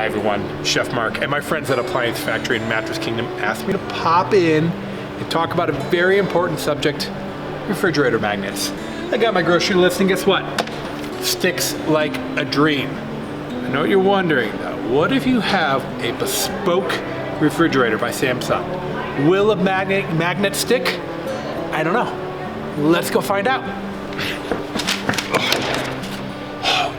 Hi everyone, Chef Mark and my friends at Appliance Factory in Mattress Kingdom asked me to pop in and talk about a very important subject, refrigerator magnets. I got my grocery list and guess what? Sticks like a dream. I know what you're wondering though, what if you have a bespoke refrigerator by Samsung? Will a magnet stick? I don't know. Let's go find out.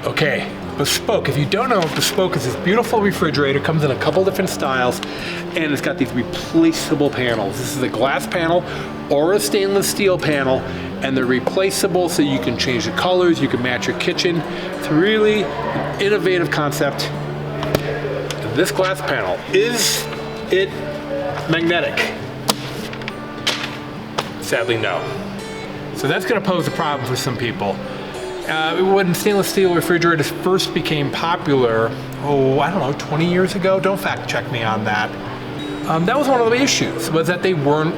Okay, Bespoke. If you don't know, Bespoke is this beautiful refrigerator, comes in a couple different styles, and it's got these replaceable panels. This is a glass panel or a stainless steel panel, and they're replaceable so you can change the colors, you can match your kitchen. It's really an innovative concept. This glass panel, is it magnetic? Sadly, no. So that's gonna pose a problem for some people. When stainless steel refrigerators first became popular, I don't know, 20 years ago, don't fact check me on that. That was one of the issues, was that they weren't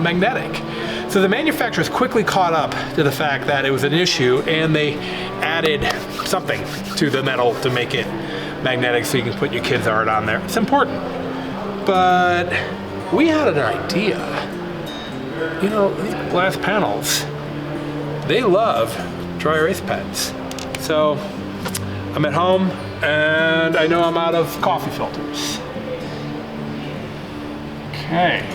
magnetic. So the manufacturers quickly caught up to the fact that it was an issue and they added something to the metal to make it magnetic so you can put your kids' art on there. It's important. But we had an idea. You know, these glass panels, they love dry erase pens. So I'm at home and I know I'm out of coffee filters. Okay,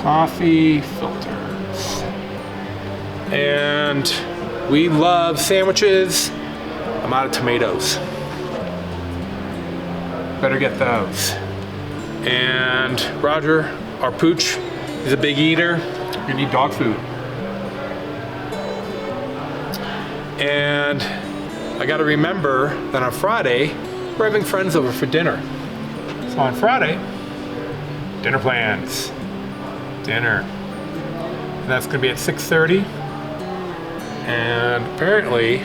coffee filters. And we love sandwiches. I'm out of tomatoes. Better get those. And Roger, our pooch, is a big eater. You need dog food. And I gotta remember that on Friday, we're having friends over for dinner. So on Friday, dinner plans. Dinner. And that's gonna be at 6:30. And apparently,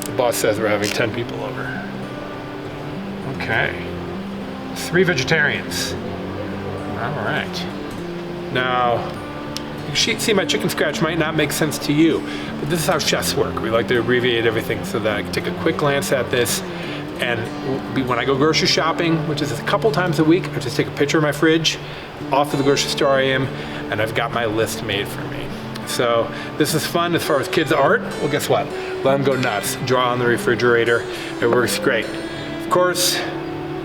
the boss says we're having 10 people over. Okay. 3 vegetarians. All right. Now, you see my chicken scratch might not make sense to you, but this is how chefs work. We like to abbreviate everything so that I can take a quick glance at this, and when I go grocery shopping, which is a couple times a week, I just take a picture of my fridge, off to the grocery store I am, and I've got my list made for me. So this is fun as far as kids' art. Well, guess what? Let them go nuts. Draw on the refrigerator. It works great. Of course,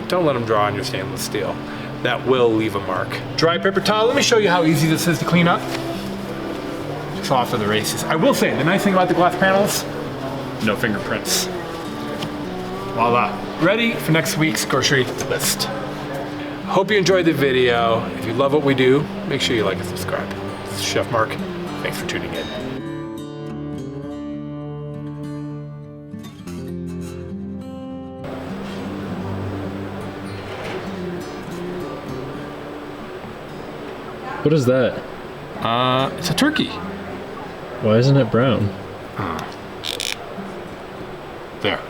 don't let them draw on your stainless steel. That will leave a mark. Dry paper towel. Let me show you how easy this is to clean up. It's off to the races. I will say, the nice thing about the glass panels, no fingerprints. Voila. Ready for next week's grocery list. Hope you enjoyed the video. If you love what we do, make sure you like and subscribe. This is Chef Mark. Thanks for tuning in. What is that? It's a turkey. Why isn't it brown? There.